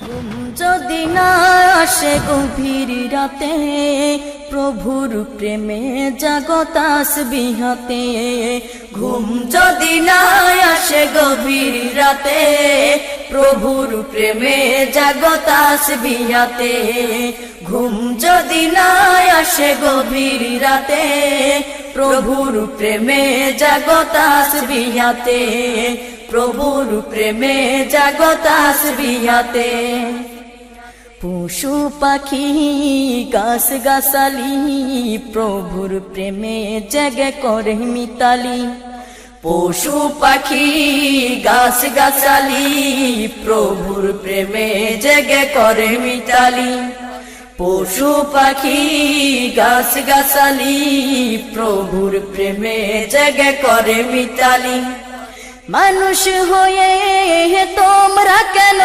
ঘুম যদি না আসে গভীর রাতে, প্রভুর প্রেমে জাগো তাসবিহ হাতে। ঘুম যদি না আসে গভীর রাতে, প্রভুর প্রেমে জাগো তাসবিহ হাতে। ঘুম যদি না আসে গভীর রাতে, প্রভুর প্রেমে জাগো তাসবিহ হাতে। প্রভুর প্রেমে জাগো তাসবিহ হাতে। পশু পাখি গাছ গাছালি, প্রভুর প্রেমে জেগে করে মিতালি। পশু পাখি গাছ গাছালি, প্রভুর প্রেমে জেগে করে মিতালি। পশু পাখি গাছ গাছালি, প্রভুর প্রেমে জেগে করে মিতালি। মানুষ হয়ে তোমরা কেন